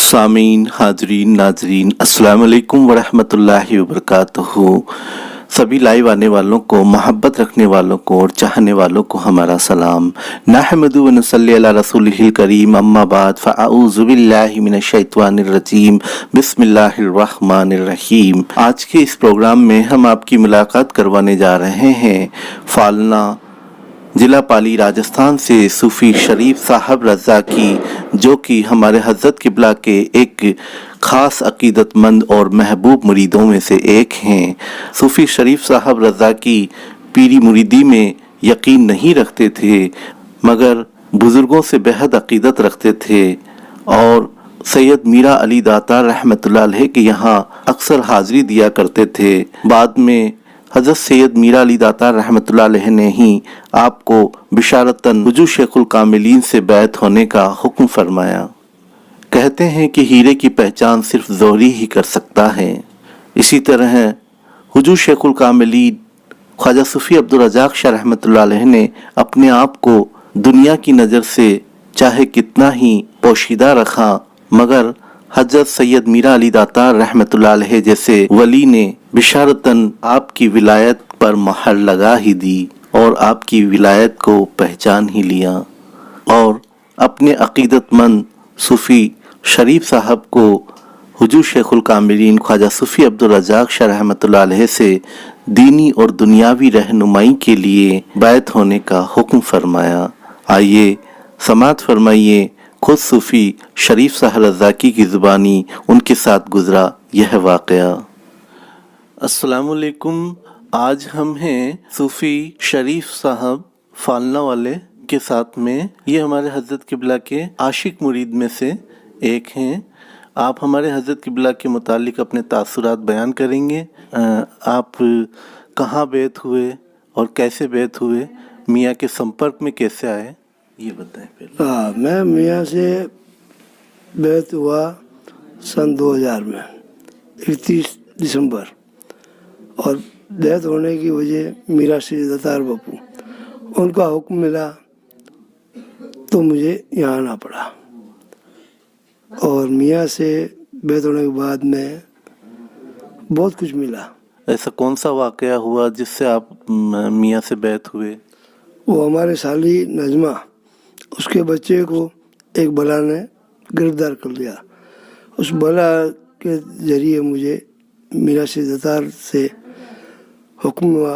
सामीन, हाजरीन, नाजरीन, अस्सलाम वालेकुम वरहमतुल्लाहि वबरकातुहू। सभी लाइव आने वालों को, मोहब्बत रखने वालों को और चाहने वालों को हमारा सलाम। नहमदु व नसल्ली अला रसूलिहिल करीम, अम्मा बाद फ़अऊज़ु बिल्लाहि मिनश शैतानिर रजीम, बिस्मिल्लाहिर रहमानिर रहीम। आज के इस प्रोग्राम में हम आपकी मुलाकात करवाने जा रहे हैं फालना ज़िला पाली राजस्थान से सूफ़ी शरीफ साहब रज़ा की, जो कि हमारे हज़रत क़िबला के एक ख़ास अक़ीदतमंद और महबूब मुरीदों में से एक हैं। सूफ़ी शरीफ साहब रज़ा की पीरी मुरीदी में यकीन नहीं रखते थे, मगर बुज़ुर्गों से बेहद अक़ीदत रखते थे और सैयद मीरा अली दातार रहमतुल्लाह अलैह के यहाँ अक्सर हाज़िरी दिया करते थे। बाद में हज़रत सैयद मीरा अली दातार रहमतुल्लाह अलैह ने ही आपको बिशारतन हुजूर शेखुल कामिलीन से बैत होने का हुक्म फरमाया। कहते हैं कि हीरे की पहचान सिर्फ ज़ोहरी ही कर सकता है। इसी तरह हुजूर शेखुल कामिलीन ख्वाजा सूफ़ी अब्दुल रज़ाक शाह रहमतुल्लाह अलैह ने अपने आप को दुनिया की नज़र से चाहे कितना ही पोशीदा रखा, मगर हज़रत सैयद मीरा अली दातार रहमतुल्लाह अलैह जैसे वली ने बिशारतन आपकी विलायत पर महर लगा ही दी और आपकी विलायत को पहचान ही लिया और अपने अक़ीदतमंद सूफ़ी शरीफ साहब को हुजूर शेखुल कामिलीन ख्वाजा सूफ़ी अब्दुल रज़ाक शाह रहमतुल्लाह अलैह से दीनी और दुनियावी रहनुमाई के लिए बैत होने का हुक्म फरमाया। आइए समात फरमाइए खुद सूफ़ी शरीफ साहब रज़ाकी की ज़ुबानी उनके साथ गुज़रा यह वाक़या। अस्सलामु अलैकुम। आज हम हैं सूफ़ी शरीफ साहब फालना वाले के साथ में। ये हमारे हज़रत क़िबला के आशिक मुरीद में से एक हैं। आप हमारे हज़रत क़िबला के मुतालिक अपने तासुरात बयान करेंगे। आप कहाँ बैत हुए और कैसे बैत हुए, मियाँ के संपर्क में कैसे आए, ये बताएं पहले। हाँ, मैं मियाँ से बैत हुआ सन 2000 में 31 दिसंबर, और बैत होने की वजह मीरा श्री दातार बापू, उनका हुक्म मिला तो मुझे यहाँ आना पड़ा। और मियाँ से बैत होने के बाद में बहुत कुछ मिला। ऐसा कौन सा वाक़या हुआ जिससे आप मियाँ से बैत हुए? वो हमारे साली नजमा, उसके बच्चे को एक बला ने गिरफ्तार कर लिया। उस बला के ज़रिए मुझे मीरा श्री दातार से हुक्म हुआ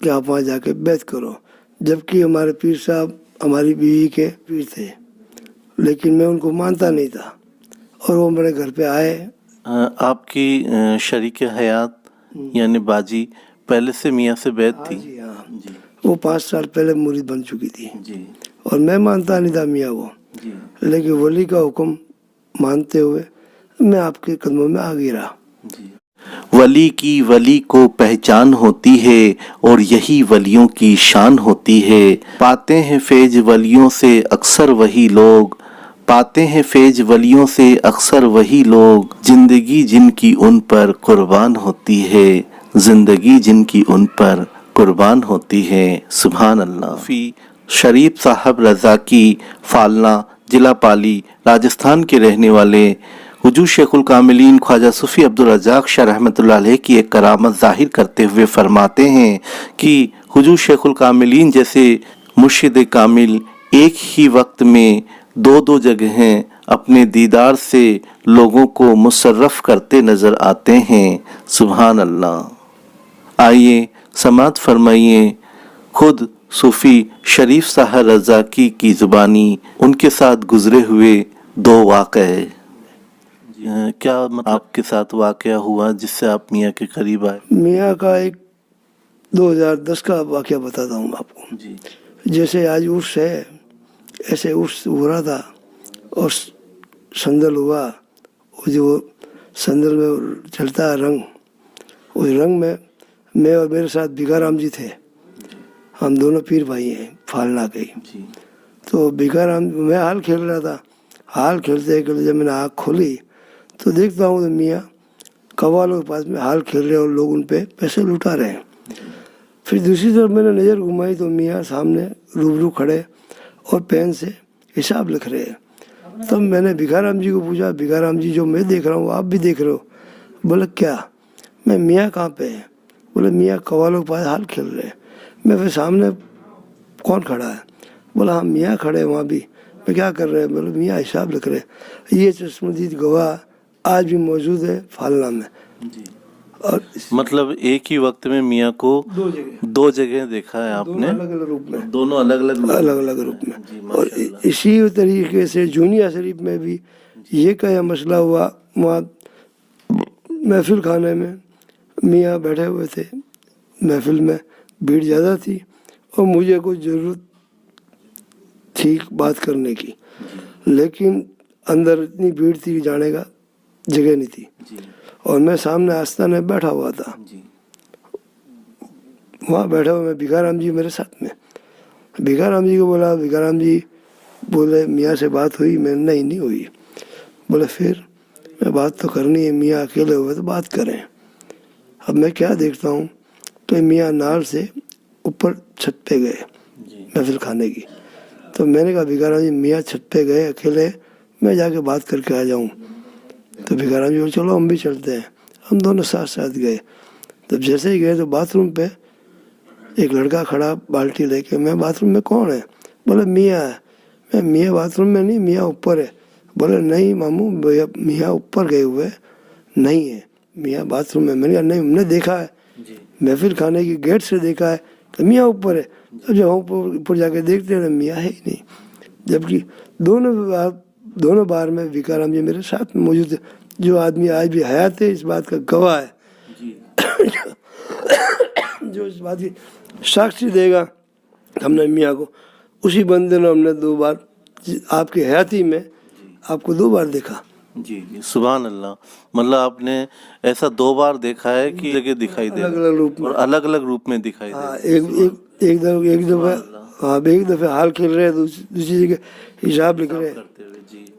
कि आप वहाँ जाके बैत करो, जबकि हमारे पीर साहब हमारी बीवी के पीर थे, लेकिन मैं उनको मानता नहीं था और वो मेरे घर पे आए। आपकी शरीक हयात यानी बाजी पहले से मियाँ से बैत थी? जी हाँ जी। वो 5 साल पहले मुरीद बन चुकी थी जी। और मैं मानता नहीं था मियाँ वो जी। लेकिन वली का हुक्म मानते हुए मैं आपके कदमों में आ गिरा। वली की वली को पहचान होती है और यही वलियों की शान होती है। पाते हैं फैज वलियों से अक्सर वही लोग, पाते हैं फैज वलियों से अक्सर वही लोग, जिंदगी जिनकी उन पर कुर्बान होती है, जिंदगी जिनकी उन पर कुर्बान होती है। सुभान अल्लाह। सूफ़ी शरीफ साहब रज़ा की फालना ज़िला पाली राजस्थान के रहने वाले हुजूर शेखुल कामिलीन ख्वाजा सूफ़ी अब्दुल रज़ाक शाह रहमतुल्लाह अलैह की एक करामत ज़ाहिर करते हुए फरमाते हैं कि हुजूर शेखुल कामिलीन जैसे मुर्शिद कामिल एक ही वक्त में दो जगहें अपने दीदार से लोगों को मुशर्रफ करते नज़र आते हैं। सुभान अल्लाह। आइए समात फरमाइए खुद सूफ़ी शरीफ साहब रज़ाकी की ज़ुबानी उनके साथ गुज़रे हुए 2 वाक़ये। क्या मतलब आपके साथ वाक़या हुआ जिससे आप मियाँ के करीब आए? मियाँ का एक 2010 का वाक़या बताता हूँ आपको जी। जैसे आज उर्स है, ऐसे उर्स हो रहा था और संदल हुआ। वो जो संदल में चलता है रंग, उस रंग में मैं और मेरे साथ भिखाराम जी थे। हम दोनों पीर भाई हैं फालना के। तो भिखाराम, मैं हाल खेल रहा था, हाल खेलते खेलते जब मैंने आँख खोली तो देखता हूँ तो मियाँ कव्वालों के पास में हाल खेल रहे और लोग उन पे पैसे लुटा रहे हैं। फिर दूसरी तरफ मैंने नज़र घुमाई तो मियाँ सामने रूबरू खड़े और पेन से हिसाब लिख रहे हैं। तब मैंने भिखाराम जी को पूछा, भिखाराम जी जो मैं देख रहा हूँ आप भी देख रहे हो? बोले क्या? मैं मियाँ कहाँ पे है? बोले मियाँ कव्वालों के पास हाल खेल रहे हैं। मैं फिर सामने कौन खड़ा है? बोला हाँ मियाँ खड़े हैं वहाँ भी। मैं क्या कर रहे हैं? बोले मियाँ हिसाब लिख रहे हैं। ये चश्मदीद गवाह आज भी मौजूद है फालना में। और मतलब एक ही वक्त में मियाँ को दो जगह देखा है आपने, अलग अलग रूप में, दोनों अलग अलग रूप में। और इसी तरीके से जूनिया शरीफ में भी ये क्या मसला हुआ, वहाँ महफिल खाने में मियाँ बैठे हुए थे, महफिल में भीड़ ज़्यादा थी और मुझे कुछ ज़रूरत थी बात करने की, लेकिन अंदर इतनी भीड़ थी कि जाने का जगह नहीं थी। और मैं सामने आस्थान में बैठा हुआ था, वहाँ बैठा हुआ मैं, भिखाराम जी मेरे साथ में। भिखाराम जी को बोला, भिखाराम जी बोले मियाँ से बात हुई? मैं नहीं हुई। बोले फिर मैं बात तो करनी है, मियाँ अकेले हुए तो बात करें। अब मैं क्या देखता हूँ तो मियाँ नाल से ऊपर छत पे गए महफिल खाने की। तो मैंने कहा भिखाराम जी मियाँ छत पे गए अकेले, मैं जाके बात करके आ जाऊँ। तो भिखाराम जी बोले चलो हम भी चलते हैं। हम दोनों साथ साथ गए। तब जैसे ही गए तो बाथरूम पे एक लड़का खड़ा बाल्टी लेके। मैं बाथरूम में कौन है? बोले मियाँ है। मैं मियाँ बाथरूम में नहीं, मियाँ ऊपर है। बोले नहीं मामू मियाँ ऊपर गए हुए नहीं है, मियाँ बाथरूम में। मैंने कहा नहीं हमने देखा है, महफिल खाने की गेट से देखा है तो मियाँ ऊपर है। तो जब हम ऊपर जाके देखते हैं मियाँ है ही नहीं। जबकि दोनों बार में भिखाराम जी मेरे साथ में मौजूद है। जो आदमी आज भी हयात है इस बात का गवाह है, जो इस बात की साक्षी देगा हमने मियाँ को, उसी बंदे ने हमने 2 बार आपकी हयाती में आपको 2 बार देखा। जी सुभान अल्लाह। मतलब आपने ऐसा 2 बार देखा है कि जगह दिखाई दे अलग अलग रूप में, और अलग अलग रूप में दिखाई दे। हाँ एक दफे हाल खेल रहे हैं, दूसरी जगह हिसाब लिख रहे हैं।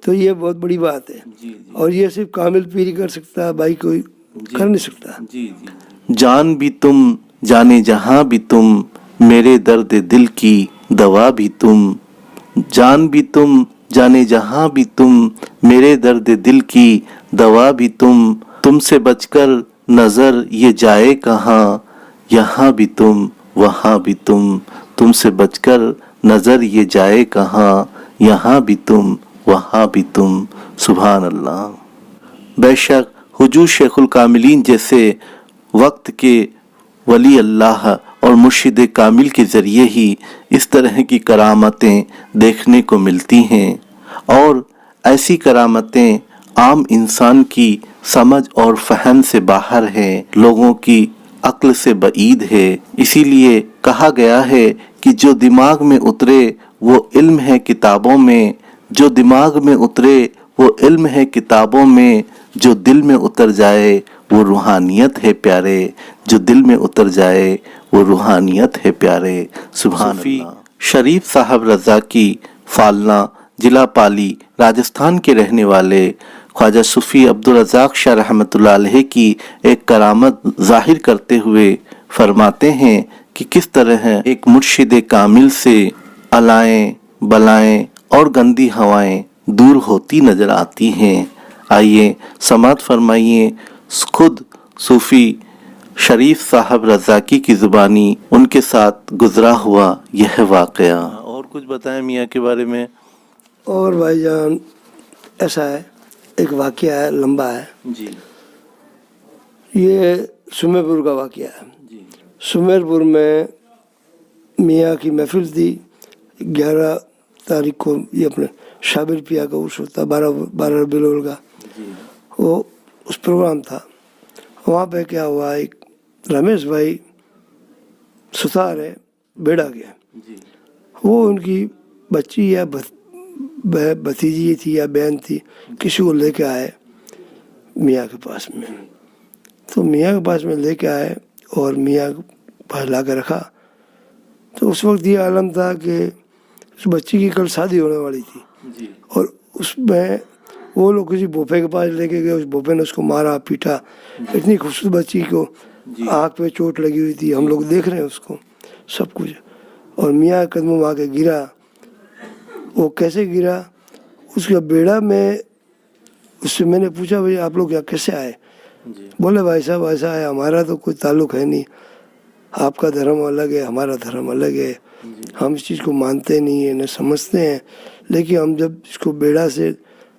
तो ये बहुत बड़ी बात है। और ये सिर्फ कामिल पीर ही कर सकता है, भाई कोई कर नहीं सकता। जान भी तुम जाने जहां भी तुम, मेरे दर्द दिल की दवा भी तुम। जान भी तुम जाने जहां भी तुम, मेरे दर्द दिल की दवा भी तुम। तुमसे बचकर नजर ये जाए कहाँ, यहाँ भी तुम वहाँ भी तुम। तुमसे बचकर नजर ये जाए कहाँ, यहाँ भी तुम वहाँ भी तुम। सुभान अल्लाह। बेशक हुजूर शेखुल कामिलीन जैसे वक्त के वली अल्लाह और मुर्शिद कामिल के ज़रिए ही इस तरह की करामतें देखने को मिलती हैं, और ऐसी करामतें आम इंसान की समझ और फहम से बाहर है, लोगों की अक्ल से बईद है। इसीलिए कहा गया है कि जो दिमाग में उतरे वो इल्म है किताबों में, जो दिमाग में उतरे वो इल्म है किताबों में। जो दिल में उतर जाए वो रूहानियत है प्यारे, जो दिल में उतर जाए वो रूहानियत है प्यारे। सुभान अल्लाह। शरीफ साहब रज़ाकी फालना जिला पाली राजस्थान के रहने वाले ख्वाजा सूफी अब्दुल रज़ाक शाह रहमतुल्लाह अलैह की एक करामत जाहिर करते हुए फरमाते हैं कि किस तरह एक मुर्शिद कामिल से अलाएं बलाएं और गंदी हवाएं दूर होती नजर आती हैं। आइए समात फरमाइए खुद सूफी शरीफ साहब रज़ाकी की ज़ुबानी उनके साथ गुजरा हुआ यह वाक़या। और कुछ बताएं मियाँ के बारे में। और भाईजान ऐसा है, एक वाक़या है, लंबा है जी। ये सुमेरपुर का वाक़या है। सुमेरपुर में मियाँ की महफिल थी 11 तारीख को। ये अपने शाबिर पिया का उर्स होता 12 रबीउल अव्वल का, वो उस प्रोग्राम था। वहाँ पे क्या हुआ, एक रमेश भाई सुथार है बेड़ा के, वो उनकी बच्ची या भतीजी थी या बहन थी, किसी को लेके आए मियाँ के पास में। तो मियाँ के पास में लेके आए और मियाँ के पास ला के रखा। तो उस वक्त ये आलम था कि उस बच्ची की कल शादी होने वाली थी और उसमें वो लोग किसी बोफे के पास लेके गए। उस बोफे ने उसको मारा पीटा। इतनी खूबसूरत बच्ची को आँख पे चोट लगी हुई थी, हम लोग देख रहे हैं उसको सब कुछ। और मियाँ के कदमों में आके गिरा। वो कैसे गिरा, उसका बेड़ा में उससे मैंने पूछा भाई आप लोग यहाँ कैसे आए? जी बोले भाई साहब ऐसा है, हमारा तो कोई ताल्लुक है नहीं, आपका धर्म अलग है, हमारा धर्म अलग है, हम इस चीज़ को मानते नहीं है न समझते हैं। लेकिन हम जब इसको बेड़ा से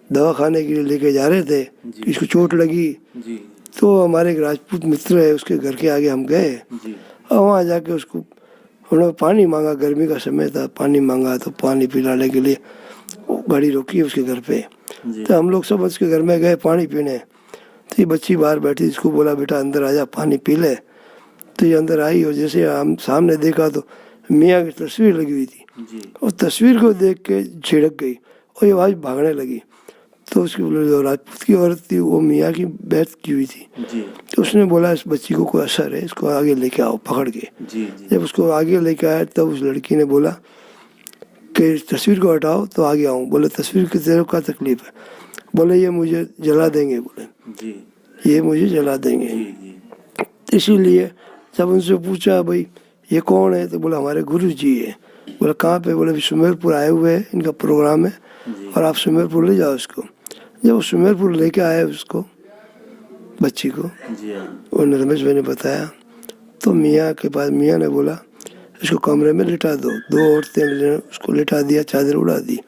दवा खाने के लिए लेके जा रहे थे, इसको चोट लगी, जी तो हमारे एक राजपूत मित्र है उसके घर के आगे हम गए जी और वहाँ जाके उसको उन्होंने पानी मांगा, गर्मी का समय था, पानी मांगा तो पानी पिलाने के लिए वो गाड़ी रोकी उसके घर पे। जी तो हम लोग सब उसके घर में गए पानी पीने। तो ये बच्ची बाहर बैठी, इसको बोला बेटा अंदर आ जा पानी पी ले। तो ये अंदर आई और जैसे हम सामने देखा तो मियाँ की तस्वीर लगी हुई थी। जी और तस्वीर को देख के झिड़क गई और ये आवाज़ भागने लगी। तो उसकी जो राजपूत की औरत थी वो मियाँ की बैत की हुई थी। जी तो उसने बोला इस बच्ची को कोई असर है, इसको आगे लेके आओ पकड़ के। जी जी जब उसको आगे लेके आया तब उस लड़की ने बोला कि इस तस्वीर को हटाओ तो आगे आऊँ। बोले तस्वीर की तेरे को क्या तकलीफ है? बोले ये मुझे जला देंगे, बोले जी ये मुझे जला देंगे। जी जी इसीलिए जब उनसे पूछा भाई ये कौन है, तो बोला हमारे गुरु जी है। बोला कहाँ पे? बोले अभी सुमेरपुर आए हुए हैं, इनका प्रोग्राम है और आप सुमेरपुर ले जाओ इसको। जब वो सुमेरपुर लेके आए उसको, बच्ची को, जी हाँ और रमेश भाई ने बताया तो मियाँ के पास मियाँ ने बोला इसको कमरे में लिटा दो। दो औरतें ने उसको लिटा दिया, चादर उड़ा दी।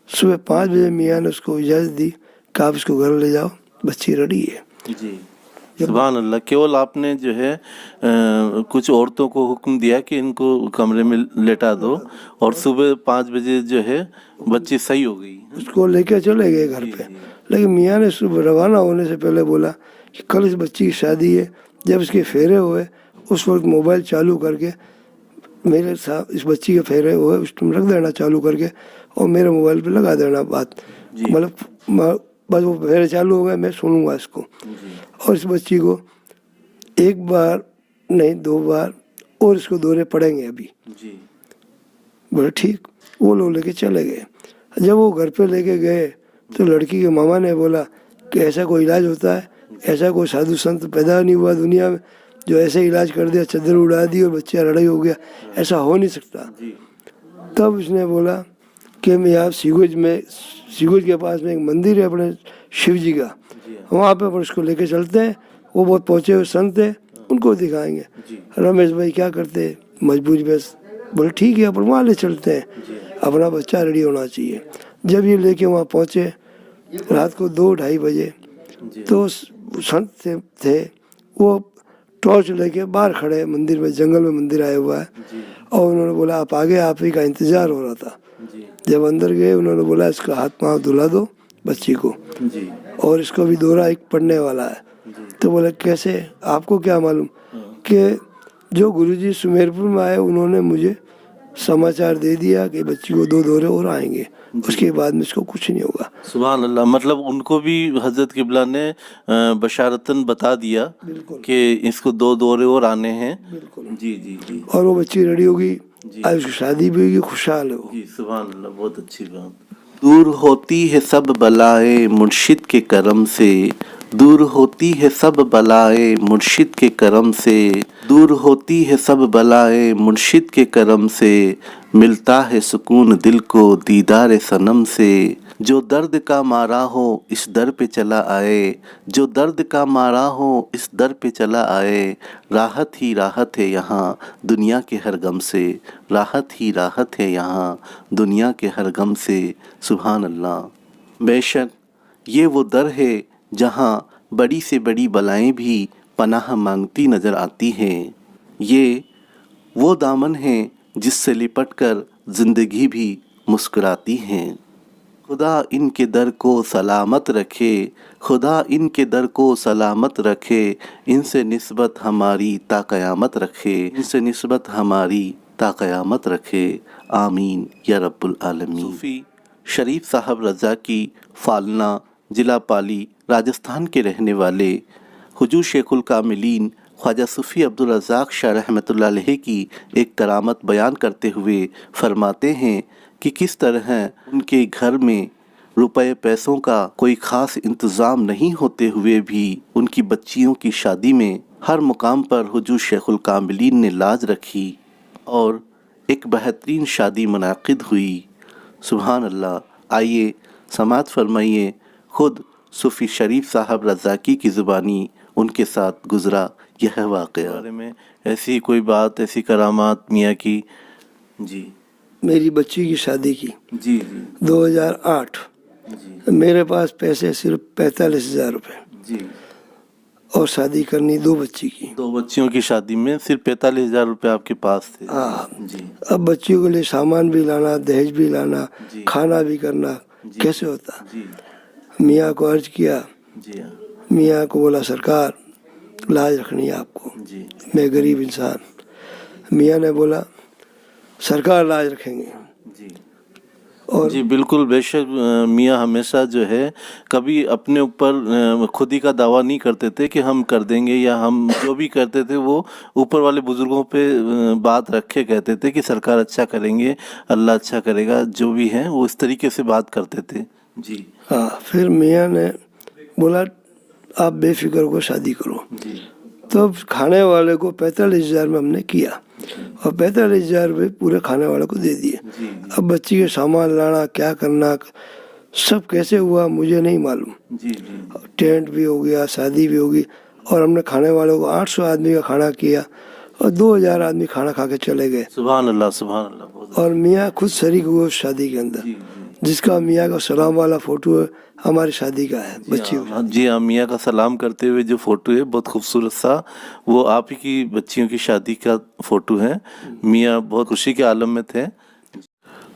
सुबह 5 बजे मियाँ ने उसको इजाज़त दी कि आप इसको घर ले जाओ, बच्ची रेडी है। जी सुभान अल्लाह। केवल आपने जो है कुछ औरतों को हुक्म दिया कि इनको कमरे में लेटा दो और सुबह 5 बजे जो है बच्ची सही हो गई। उसको लेके चले गए घर पे। लेकिन मियाँ ने सुबह रवाना होने से पहले बोला कि कल इस बच्ची की शादी है, जब इसके फेरे हुए उस वक्त मोबाइल चालू करके मेरे साथ इस बच्ची के फेरे हुए उस टाइम रख देना चालू करके और मेरे मोबाइल पे लगा देना बात। मतलब बस वो फेरे चालू हो गए, मैं सुनूंगा इसको। और इस बच्ची को एक बार नहीं 2 बार और इसको दौरे पड़ेंगे अभी। जी बोले ठीक। वो लोग लेके चले गए। जब वो घर पे लेके गए तो लड़की के मामा ने बोला कि ऐसा कोई इलाज होता है? ऐसा कोई साधु संत पैदा नहीं हुआ दुनिया में जो ऐसे इलाज कर दिया, चादर उड़ा दी और बच्चा लड़ाई हो गया, ऐसा हो नहीं सकता। जी तब उसने बोला कि मैं यहाँ सीगुज के पास में एक मंदिर है अपने शिव जी का, वहाँ पे अपन उसको लेके चलते हैं, वो बहुत पहुँचे हुए संत है, उनको दिखाएंगे। रमेश भाई क्या करते, मजबूरी बस बोले ठीक है अपन वहाँ ले चलते हैं, अपना बच्चा रेडी होना चाहिए। जब ये लेके वहाँ पहुँचे रात को 2-2:30 बजे, तो संत थे वो टॉर्च लेके बाहर खड़े मंदिर में, जंगल में मंदिर आया हुआ है। और उन्होंने बोला आप आगे, आप ही का इंतजार हो रहा था। जब अंदर गए उन्होंने बोला इसका हाथ पाँव धुला दो बच्ची को, और इसको भी दौरा एक पड़ने वाला है। तो बोले कैसे, आपको क्या मालूम? कि जो गुरुजी सुमेरपुर में आए उन्होंने मुझे समाचार दे दिया कि बच्ची को 2 दौरे और आएंगे, उसके बाद में इसको कुछ नहीं होगा। सुभान अल्लाह। मतलब उनको भी हजरत किबला ने बशारतन बता दिया कि इसको 2 दौरे और आने हैं। जी जी जी। और वो बच्ची रेडी होगी, आज उसकी शादी भी होगी, खुशहाल हो। जी सुभान अल्लाह, बहुत अच्छी बात। दूर होती है सब बलाएं मुर्शिद के करम से, दूर होती है सब बलाएं मुर्शिद के करम से, दूर होती है सब बलाएं मुर्शिद के करम से, मिलता है सुकून दिल को दीदार सनम से। जो दर्द का मारा हो इस दर पे चला आए, जो दर्द का मारा हो इस दर पे चला आए, राहत ही राहत है यहाँ दुनिया के हर गम से, राहत ही राहत है यहाँ दुनिया के हर गम से। सुभान अल्लाह। बेशक ये वो दर है जहाँ बड़ी से बड़ी बलाएं भी पनाह मांगती नज़र आती हैं। ये वो दामन है जिससे लिपट कर ज़िंदगी भी मुस्कुराती हैं। खुदा इनके दर को सलामत रखे, खुदा इनके दर को सलामत रखे, इनसे निस्बत हमारी ता क़यामत रखे, इनसे निस्बत हमारी ता क़यामत रखे। आमीन या रब्बुल आलमीन। सूफ़ी शरीफ साहब रज़ा की फालना ज़िला पाली राजस्थान के रहने वाले हुजूर शेखुल कामिलीन ख्वाजा सूफ़ी अब्दुल रज़ाक शाह रहमतुल्लाह अलैह की एक करामत बयान करते हुए फरमाते हैं कि किस तरह उनके घर में रुपए पैसों का कोई ख़ास इंतज़ाम नहीं होते हुए भी उनकी बच्चियों की शादी में हर मुकाम पर हुजूर शेखुल कामिलीन ने लाज रखी और एक बेहतरीन शादी मुनाकिद हुई। सुभान अल्लाह। आइए समाअत फरमाइए खुद सूफ़ी शरीफ साहब रज़ाकी की ज़ुबानी उनके साथ गुज़रा यह वाक़या बारे में ऐसी कोई बात, ऐसी करामात मियाँ की। जी मेरी बच्ची की शादी की जी जी 2008। जी मेरे पास पैसे सिर्फ 45,000 रुपये जी। और शादी करनी 2 बच्ची की। 2 बच्चियों की शादी में सिर्फ 45,000 रुपये आपके पास थे। हाँ, जी अब बच्चियों के लिए सामान भी लाना, दहेज भी लाना, जी। खाना भी करना, जी। कैसे होता। जी मियाँ को अर्ज किया, जी हाँ मियाँ को बोला सरकार लाज रखनी है आपको, जी मैं गरीब इंसान। मियाँ ने बोला सरकार लाज रखेंगे। जी और जी बिल्कुल बेशक। मियाँ हमेशा जो है कभी अपने ऊपर खुद ही का दावा नहीं करते थे कि हम कर देंगे, या हम जो भी करते थे वो ऊपर वाले बुजुर्गों पे बात रखे कहते थे कि सरकार अच्छा करेंगे, अल्लाह अच्छा करेगा, जो भी है वो इस तरीके से बात करते थे। जी हाँ, फिर मियाँ ने बोला आप बेफिक्र को शादी करो। जी तो खाने वाले को 45,000 में हमने किया और 45,000 रुपये पूरे खाने वाले को दे दिए। जी अब बच्ची के सामान लाना, क्या करना, सब कैसे हुआ मुझे नहीं मालूम। जी जी टेंट भी हो गया, शादी भी होगी, और हमने खाने वालों को 800 आदमी का खाना किया और 2,000 आदमी खाना खा के चले गए। सुभान अल्लाह सुभान अल्लाह। बहुत और मियाँ खुद शरीक हुए उस शादी के अंदर, जी जी जिसका मियाँ का सलाम वाला फोटो है हमारी शादी का है। बच्ची हाँ जी हाँ, मियाँ का सलाम करते हुए जो फोटो है बहुत खूबसूरत सा, वो आप ही की बच्चियों की शादी का फोटो है। मियाँ बहुत खुशी के आलम में थे।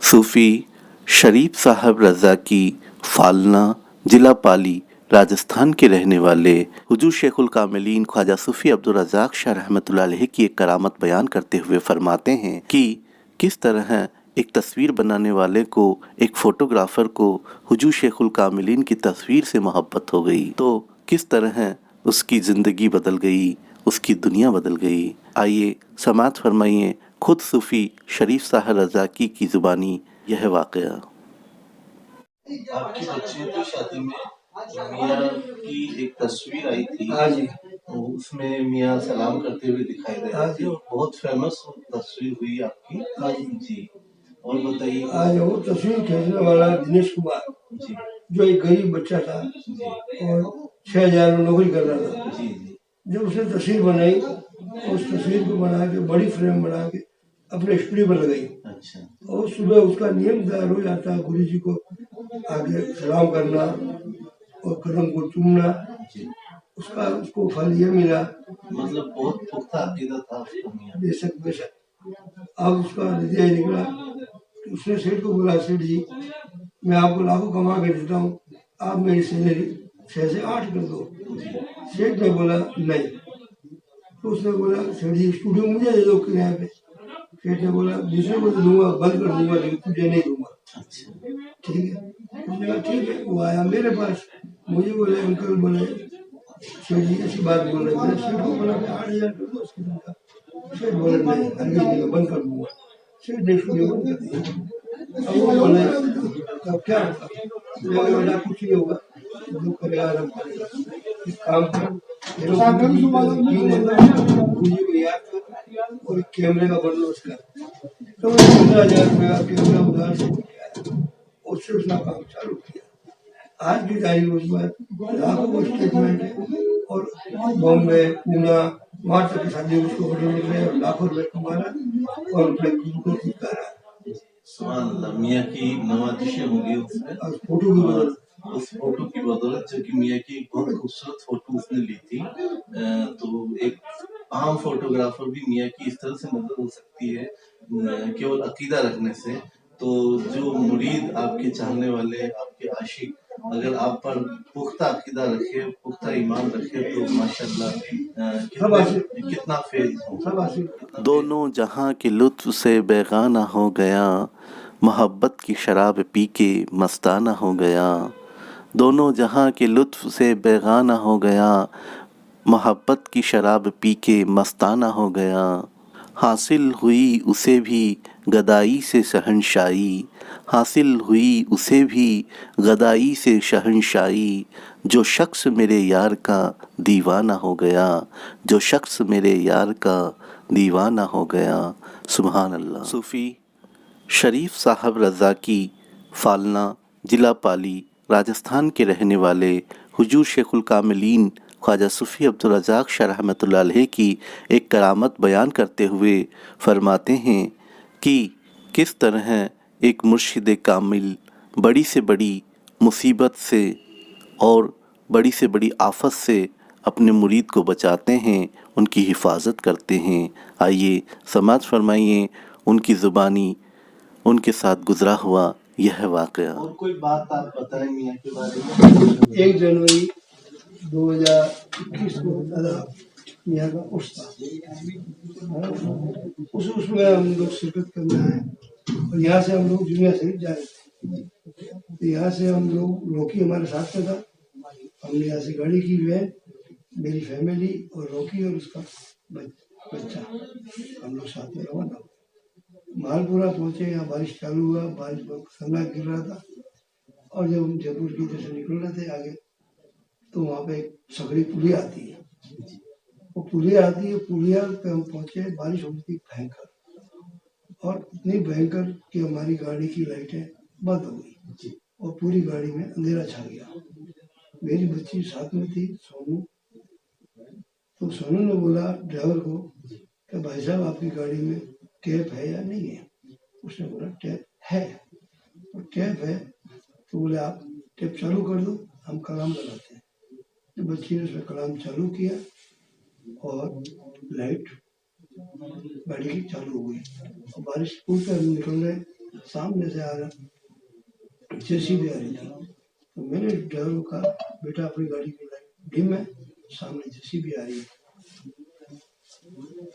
सूफ़ी शरीफ साहब रज़ाकी फालना जिला पाली राजस्थान के रहने वाले हुजूर शेखुल कामिलीन ख्वाजा सूफ़ी अब्दुल रज़ाक शाह रहमतुल्लाह अलैह की एक करामत बयान करते हुए फरमाते हैं कि किस तरह एक तस्वीर बनाने वाले को, एक फोटोग्राफर को हुजूर शेखुल कामिलीन की तस्वीर से मोहब्बत हो गई तो किस तरह उसकी ज़िंदगी बदल गई, उसकी दुनिया बदल गई। आइए समाअत फरमाइए खुद सूफ़ी शरीफ साहब रज़ाकी की ज़ुबानी यह वाक़या। आपकी बच्ची की शादी में मियाँ की एक तस्वीर आई थी। हाँ जी, तो उसमें मियाँ सलाम करते हुए दिखाई दे रहे थे। बहुत फेमस तस्वीर हुई आपकी। हाँ जी। जी और बताइए। आज वो तस्वीर खींचने वाला दिनेश कुमार, जी जो एक गरीब बच्चा था जी और 6,000 में नौकरी कर रहा था। जी जी जब उसने तस्वीर बनाई, उस तस्वीर को बना के बड़ी फ्रेम बना के अपने स्टूडियो पर लगाई। अच्छा और सुबह उसका नियम था, रोज आता गुरु जी को आगे सलाम करना और कदम को चूमना। जी। उसका उसको फल ये मिला। मतलब बहुत पुख्ता अकीदा था उसका मियाँ। बेशक बेशक। अब उसका नतीजा ये निकला कि उसने सेठ को बोला सेठ जी मैं आपको लाखों कमा के देता हूँ, आप मेरी सैलरी 6 से 8 कर दो। सेठ ने बोला नहीं। तो उसने बोला सेठ जी स्टूडियो मुझे दे दो किराए पे। सेठ ने बोला दूसरे को तो दूंगा, बंद कर दूंगा, लेकिन तुझे नहीं दूंगा। ठीक है। उसने कहा ठीक है। वो आया मेरे पास, मुझे बोले अंकल बोले सेठ जी ऐसी बात बोल रहे। मैंने सेठ को बोला कि 8,000 कर दो उसके दिन का। सेठ बोले नहीं, हरगिज बंद कर दूंगा। सेठ ने स्टूडियो बंद कर दिया। अब वो बोले अब क्या होगा? बेटा कुछ नहीं होगा, जो करेगा आराम करेगा। एक काम कर, मुझे को याद कर और एक कैमरे का बंदोबस्त कर। तो 15,000 रुपये का कैमरा उधार से उससे उसने काम चालू किया। आज की तारीख उसमें लाखों को स्टेटमेंट है और बॉम्बे पूना वहाँ तक शादी उसको बड़े मिल रहे हैं, लाखों रुपए कमा रहा और अपने गुरु को जीता रहा। सुभान अल्लाह। मियाँ की नवाजिशें होंगी उसमें। फोटो की बदौलत। उस फोटो की बदौलत, जो कि मियाँ की एक बहुत खूबसूरत फोटो उसने ली थी। तो एक आम फोटोग्राफर भी मियाँ की इस तरह से मदद हो सकती है केवल अकीदा रखने से। तो जो मुरीद, आपके चाहने वाले, आपके आशिक अगर आप पर पुख्ता अकीदा रखे, पुख्ता ईमान रखे तो माशाल्लाह कितना फेज हो। दोनों जहां के लुत्फ से बेगाना हो गया, मोहब्बत की शराब पी के मस्ताना हो गया। दोनों जहां के लुत्फ से बेगाना हो गया, मोहब्बत की शराब पी के मस्ताना हो गया। हासिल हुई उसे भी गदाई से शहंशाई, हासिल हुई उसे भी गदाई से शहंशाई। जो शख्स मेरे यार का दीवाना हो गया, जो शख्स मेरे यार का दीवाना हो गया। सुभान अल्लाह। सूफ़ी शरीफ साहब रज़ाकी फालना जिला पाली राजस्थान के रहने वाले हुजूर शेखुल कामिलीन ख्वाजा सूफ़ी अब्दुल रज़ाक शाह रहमतुल्लाह अलैह की एक करामत बयान करते हुए फरमाते हैं कि किस तरह एक मुर्शिद कामिल बड़ी से बड़ी मुसीबत से और बड़ी से बड़ी आफत से अपने मुरीद को बचाते हैं, उनकी हिफाजत करते हैं। आइए समाज फरमाइए उनकी ज़ुबानी उनके साथ गुजरा हुआ यह वाक़या। और कोई बात आप बताएं मियाँ के बारे में। 1 जनवरी 2021 को दादा मियाँ का उर्स था। उस उसमें हम लोग शिरकत करने आए और यहाँ से हम लोग जुमिया शरीफ जा रहे थे। तो यहाँ से हम लोग रोकी हमारे साथ में था। हमने यहाँ से गाड़ी की वैन, मेरी फैमिली और रोकी और उसका बच्चा, हम लोग साथ में रवाना हुए। मालपुरा पहुंचे, यहाँ बारिश चालू हुआ, बारिश बहुत खतरनाक गिर रहा था। और जब हम जयपुर की तरफ से निकल रहे थे आगे, तो वहाँ पे एक सकड़ी पुलिया आती है। वो पुलिया आती है, पुलिया पे हम पहुंचे, बारिश होती थी भयंकर, और इतनी भयंकर कि हमारी गाड़ी की लाइटें बंद हो गई और पूरी गाड़ी में अंधेरा छा गया। मेरी बच्ची साथ में थी, सोनू। तो सोनू ने बोला ड्राइवर को कि भाई साहब आपकी गाड़ी में टैप है या नहीं है? उसने बोला टैप है। तो टैप है तो बोले आप टैप चालू कर दो, हम कलाम लगाते हैं। तो बच्ची ने उसमें कलाम चालू किया और लाइट गाड़ी की चालू हो गई और बारिश पुल पर निकल रहे, सामने से आ रहा जेसीबी आ रही थी। तो मैंने ड्राइवर को कहा बेटा अपनी गाड़ी की लाइट डिम है, सामने जेसीबी आ रही है।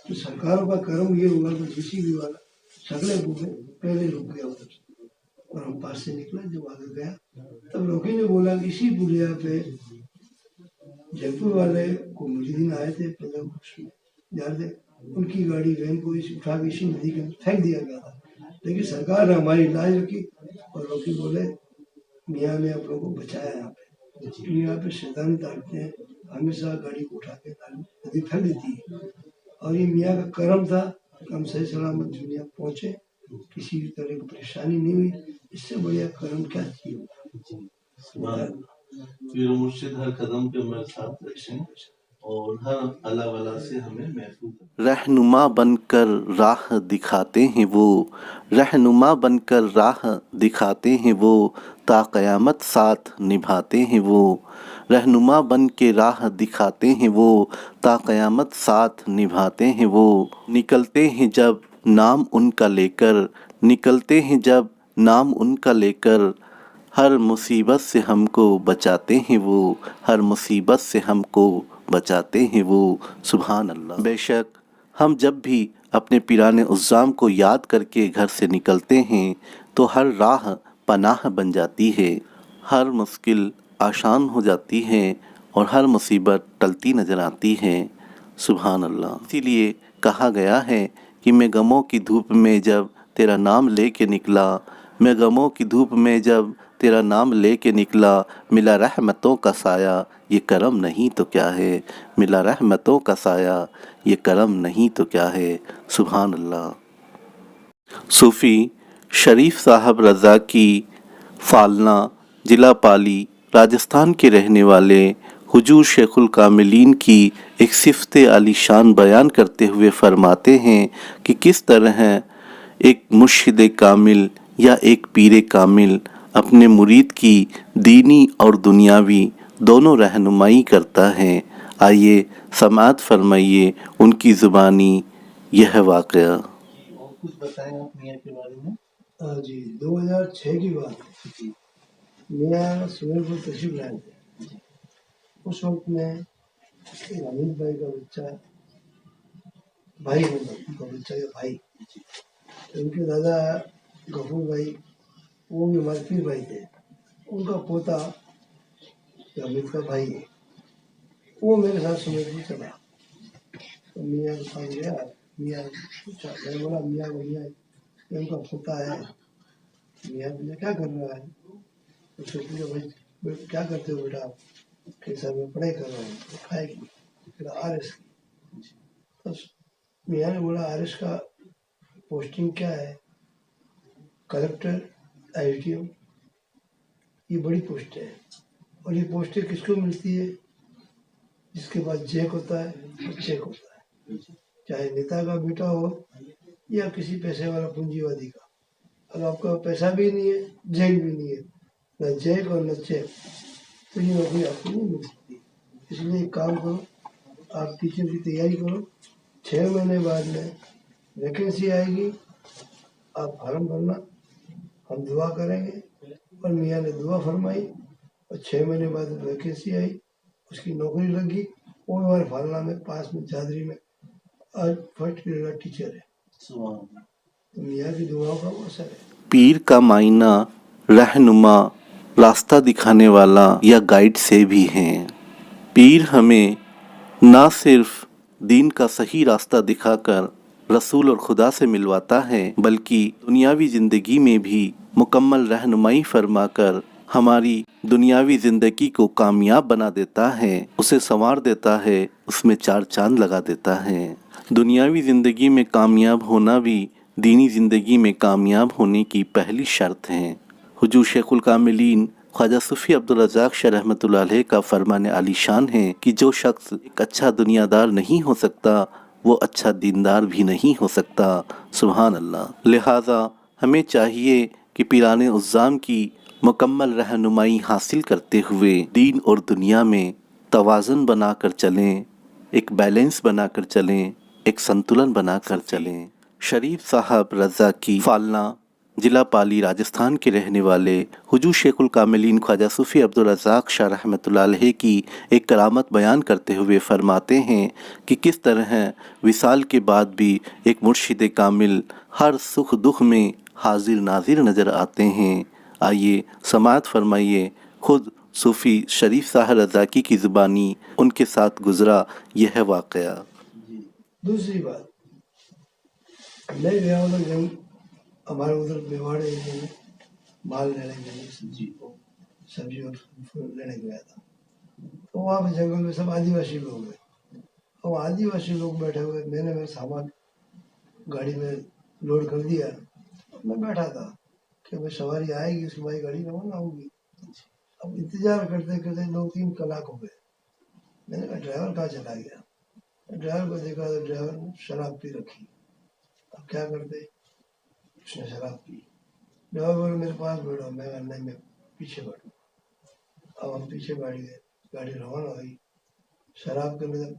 तो सरकारों का कर्म ये हुआ कि जेसीबी वाला सगले बुके पहले रुक गया और हम पास से निकला। जब आगे गया तब रोकी ने बोला कि इसी पुलिया पे जयपुर वाले को मुरीदीन आए थे, पहले उसमें जा रहे थे, उनकी गाड़ी वैन को इस उठा के इसी नदी के फेंक दिया गया था। लेकिन सरकार ने हमारी लाज रखी और रोकी बोले मियाँ ने आप लोगों को बचाया। यहाँ पे यहाँ पे शैतानी ताकते हैं, हमेशा गाड़ी को उठा के नदी फेंक देती है। और ये मियाँ का कर्म था कि हम सही सलामत दुनिया पहुंचे, किसी भी तरह की परेशानी नहीं हुई। इससे बढ़िया कर्म क्या चाहिए। फिर मुर्शिद हर कदम पे हमारे साथ रखें और हर अल्लाह वाला से हमें महफूज। रहनुमा बनकर राह दिखाते हैं वो, रहनुमा बनकर राह दिखाते हैं वो, ता क़यामत साथ निभाते हैं वो। रहनुमा बन के राह दिखाते हैं वो, ता क़यामत साथ निभाते हैं वो। निकलते हैं जब नाम उनका लेकर, निकलते हैं जब नाम उनका लेकर, हर मुसीबत से हमको बचाते हैं वो, हर मुसीबत से हमको बचाते हैं वो। सुभान अल्लाह। बेशक हम जब भी अपने पीराने उज़्ज़ाम को याद करके घर से निकलते हैं तो हर राह पनाह बन जाती है, हर मुश्किल आसान हो जाती है और हर मुसीबत टलती नज़र आती है। सुभान अल्लाह। इसीलिए कहा गया है कि मैं गमों की धूप में जब तेरा नाम लेके निकला, मैं गमों की धूप में जब तेरा नाम लेके निकला, मिला रहमतों का साया, ये करम नहीं तो क्या है, मिला रहमतों का साया, ये करम नहीं तो क्या है। सुभान अल्लाह। सूफ़ी शरीफ साहब रज़ा की फालना ज़िला पाली राजस्थान के रहने वाले हुजूर शेखुल कामिलीन की एक सिफ़त आलीशान बयान करते हुए फरमाते हैं कि किस तरह एक मुर्शिद कामिल या एक पीर कामिल अपने मुरीद की दीनी और दुनियावी दोनों रहनुमाई करता है। आइए समाअत फरमाइए उनकी ज़ुबानी यह वाक़या। और कुछ बताएं आप मियाँ के बारे में। जी 2006 की बात है। मियाँ सुमेरपुर तशरीफ लाए थे। उस वक्त में हामिद भाई का बच्चा, भाई उनका बच्चा या भाई, उनके दादा गफूर भाई वो भी हमारे पीर भाई थे, उनका पोता हामिद का भाई है, वो मेरे साथ सुमेरपुर चला। तो मियाँ के पास गया, मियाँ पूछा, मैं बोला मियाँ को मियाँ ये उनका पोता है। मियाँ बोले क्या कर रहा है? उससे पूछा भाई क्या करते हो बेटा आप? कैसा मैं पढ़ाई कर रहा हूँ। पढ़ाई की फिर RS की। तो मियाँ ने बोला RS का पोस्टिंग क्या है? Collector, SDO। یہ بڑی پوسٹ ہے، اور یہ پوسٹیں کس کو ملتی ہے؟ جس کے پاس جیک ہوتا ہے اور چیک ہوتا ہے، چاہے نیتا کا بیٹا ہو یا کسی پیسے والا پونجی وادی کا۔ اب آپ کا پیسہ بھی نہیں ہے، جیک بھی نہیں ہے، نہ جیک اور نہ چیک، تو یہ نوکری آپ کو نہیں مل سکتی۔ اس لیے ایک کام کرو، آپ ٹیچر کی تیاری کرو، 6 مہینے بعد میں ویکینسی آئے گی، آپ فارم بھرنا، ہم دعا کریں گے، اور میاں نے دعا فرمائی اور 6 مہینے بعد ویکینسی آئی، اس کی نوکری لگی، وہ ہمارے فالنا میں پاس میں چادری میں آج فرسٹ گریڈ ٹیچر ہے۔ تو میاں کی دعاؤں کا وہ اثر ہے۔ پیر کا معائنہ رہنما، راستہ دکھانے والا یا گائیڈ سے بھی ہیں۔ پیر ہمیں نہ صرف دین کا صحیح راستہ دکھا کر رسول اور خدا سے ملواتا ہے، بلکہ دنیاوی زندگی میں بھی مکمل رہنمائی فرما کر ہماری دنیاوی زندگی کو کامیاب بنا دیتا ہے، اسے سنوار دیتا ہے، اس میں 4 چاند لگا دیتا ہے۔ دنیاوی زندگی میں کامیاب ہونا بھی دینی زندگی میں کامیاب ہونے کی پہلی شرط ہے۔ حضور شیخ الکاملین خواجہ صوفی عبدالرزاق شاہ رحمۃ اللہ علیہ کا فرمان عالی شان ہے کہ جو شخص ایک اچھا دنیا دار نہیں ہو سکتا وہ اچھا دیندار بھی نہیں ہو سکتا۔ سبحان اللہ۔ لہٰذا ہمیں چاہیے کہ پیران عظام کی مکمل رہنمائی حاصل کرتے ہوئے دین اور دنیا میں توازن بنا کر چلیں، ایک بیلنس بنا کر چلیں، ایک سنتولن بنا کر چلیں۔ شریف صاحب رضا کی فالنا ضلع پالی راجستھان کے رہنے والے حضور شیخ الکاملین خواجہ صوفی عبدالرزاق شاہ رحمۃ اللہ علیہ کی ایک کرامت بیان کرتے ہوئے فرماتے ہیں کہ کس طرح وصال کے بعد بھی ایک مرشد کامل ہر سکھ دکھ میں حاضر ناظر نظر آتے ہیں۔ آئیے سماعت فرمائیے خود صوفی شریف صاحب رضاکی کی زبانی ان کے ساتھ گزرا یہ ہے واقعہ۔ دوسری بات، میں گیا ہوں جنگ، ہمارے ادھر میواڑ ایریا میں مال لینے گئے، سبزی اور پھول لینے گیا تھا، تو وہاں پہ جنگل میں سب آدیواسی لوگ ہیں، اور آدیواسی لوگ بیٹھے ہوئے، میں نے میرا سامان گاڑی میں لوڈ کر دیا، میں بیٹھا تھا کہ میں سواری آئے گی، اس کی ہماری گاڑی روانہ ہوگی۔ اب انتظار کرتے کرتے 2-3 کلاک ہو گئے، میں نے کہا ڈرائیور کہاں چلا گیا؟ ڈرائیور کو دیکھا تو ڈرائیور نے شراب پی رکھی، اب کیا کرتے؟ اس نے شراب پی، ڈرائیور بولے میرے پاس بیٹھو، میں کہا نہیں میں پیچھے بیٹھوں۔ اب ہم پیچھے بیٹھ گئے، گاڑی روانہ ہوئی، شراب کے اندر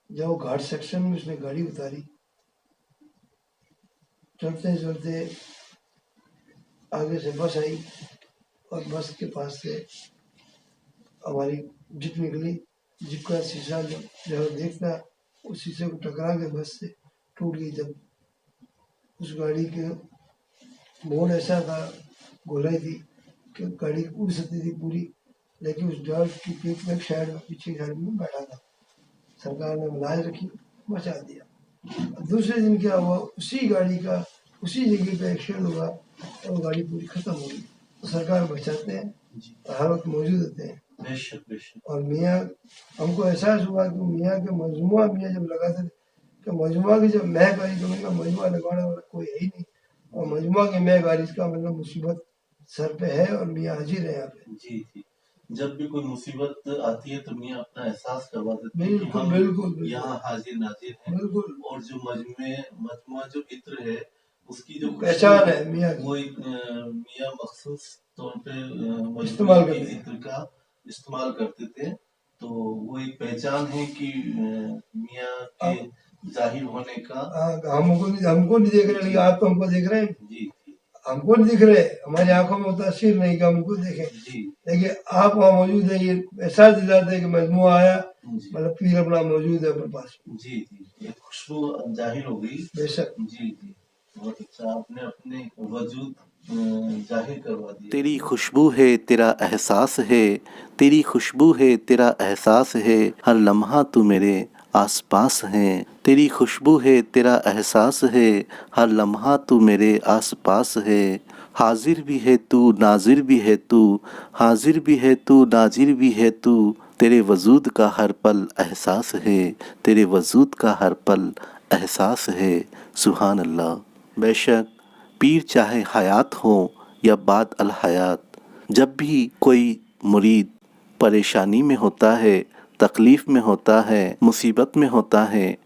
جب وہ گھاٹ سیکشن میں اس نے گاڑی اتاری، چلتے چلتے آگے سے بس آئی، اور بس کے پاس سے ہماری جپ نکلی، جپ کا شیشہ جو ڈرائیور دیکھتا اس شیشے کو ٹکرا کے بس سے ٹوٹ گئی۔ جب اس گاڑی کے موڑ ایسا تھا، گولائی تھی کہ گاڑی اڑ سکتی تھی پوری، لیکن اس ڈرائیور کی پیٹ میں سائڈ میں پیچھے سائڈ میں بیٹھا تھا، سرکار نے ملاج رکھی، بچا دیا۔ دوسرے دن کیا ہوا، اسی گاڑی کا اسی جگہ پہ ایکسیڈنٹ ہوا اور وہ گاڑی پوری ختم ہو گئی۔ تو سرکار بچاتے ہیں اور ہر وقت موجود ہوتے ہیں۔ اور میاں ہم کو احساس ہوا کہ میاں کے مجموعہ میاں جب لگاتے تھے کہ مجموعہ کی جب مہک آئی تو میں نے مجموعہ لگانے والا کوئی ہے ہی نہیں، اور مجموعہ کی مہک آ رہی، اس کا مطلب مصیبت سر پہ ہے اور میاں حاضر ہے یہاں پہ۔ جی جی، جب بھی کوئی مصیبت آتی ہے تو میاں اپنا احساس کروا دیتے ہیں کہ بالکل ہم بالکل یہاں حاضر ناظر ہیں، بالکل اور جو مجموعہ جو عطر ہے اس کی جو پہچان ہے میاں کی، وہ ایک میاں مخصوص طور پہ استعمال مجموعے کرتے کے ہیں۔ عطر کا استعمال کرتے تھے، تو وہ ایک پہچان ہے کہ میاں کے ظاہر ہونے کا۔ ہم کو نہیں دیکھ رہے، لیکن آپ تو ہم کو دیکھ رہے ہیں، جی جی ہم کو نہیں دکھ رہے، ہماری آنکھوں میں تاثیر نہیں کہ ہم کو دیکھیں، جی لیکن آپ وہاں موجود ہیں، یہ احساس دلاتے ہیں کہ مجموعہ آیا، جی مطلب پیر اپنا موجود ہے اپنے پاس۔ جی جی، ایک خوشبو ظاہر ہو گئی۔ بے شک جی جی، بہت اچھا، آپ نے اپنے وجود ظاہر کروا دیا۔ تیری خوشبو ہے تیرا احساس ہے، تیری خوشبو ہے تیرا احساس ہے، ہر لمحہ تو میرے آس پاس ہے، تیری خوشبو ہے تیرا احساس ہے، ہر لمحہ تو میرے آس پاس ہے، حاضر بھی ہے تو ناظر بھی ہے تو، حاضر بھی ہے تو ناظر بھی ہے تو، تیرے وجود کا ہر پل احساس ہے، تیرے وجود کا ہر پل احساس ہے۔ سبحان اللہ۔ بے شک پیر چاہے حیات ہوں یا بعد الحیات، जब भी कोई मुरीद परेशानी में होता है, तकलीफ़ में होता है, मुसीबत में होता है,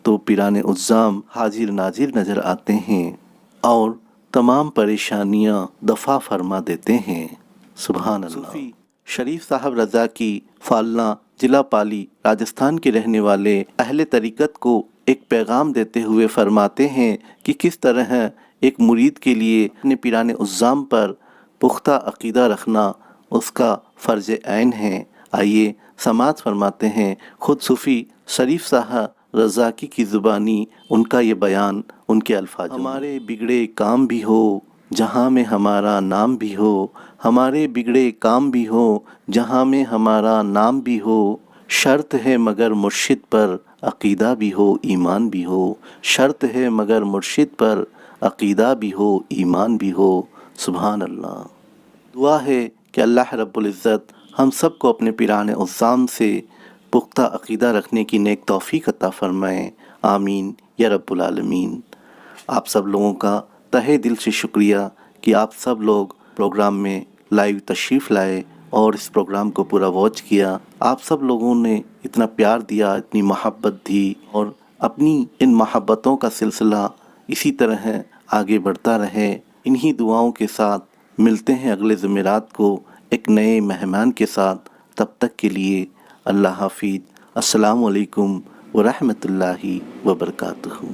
तो पीराने उज़्ज़ाम हाजिर नाजिर नज़र आते हैं और तमाम परेशानियां दफ़ा फरमा देते हैं। सुभान अल्लाह। सूफ़ी शरीफ साहब रज़ा की फालना जिला पाली राजस्थान के रहने वाले अहले तरीक़त को एक पैगाम देते हुए फरमाते हैं कि किस तरह एक मुरीद के लिए अपने पीराने उज़्ज़ाम पर पुख्ता अक़ीदा रखना उसका फ़र्ज़ ऐन है। आइए समाअत फरमाते हैं ख़ुद सूफ़ी शरीफ साहब रज़ाकी की ज़ुबानी उनका ये बयान उनके अल्फाज। हमारे बिगड़े काम भी हो जहाँ में हमारा नाम भी हो, हमारे बिगड़े काम भी हो जहाँ में हमारा नाम भी हो, शर्त है मगर मुर्शिद पर अक़ीदा भी हो ईमान भी हो, शर्त है मगर मुर्शिद पर अक़ीदा भी हो ईमान भी हो। सुभान अल्लाह। दुआ है कि अल्लाह रब्बुल इज़्ज़त हम सब को अपने पीराने उज़्ज़ाम से पुख्ता अक़ीदा रखने की नेक तौफ़ीक़ अता फ़रमाएँ। आमीन या रब्बुल आलमीन। आप सब लोगों का तहे दिल से शुक्रिया कि आप सब लोग प्रोग्राम में लाइव तशरीफ़ लाए और इस प्रोग्राम को पूरा वॉच किया। आप सब लोगों ने इतना प्यार दिया, इतनी मोहब्बत दी और अपनी इन मोहब्बतों का सिलसिला इसी तरह आगे बढ़ता रहे। इन्हीं दुआओं के साथ मिलते हैं अगले जुमेरात को एक नए मेहमान के साथ। तब तक के लिए अल्लाह हाफ़िज़। अस्सलामु अलैकुम व रहमतुल्लाहि व बरकातुहू।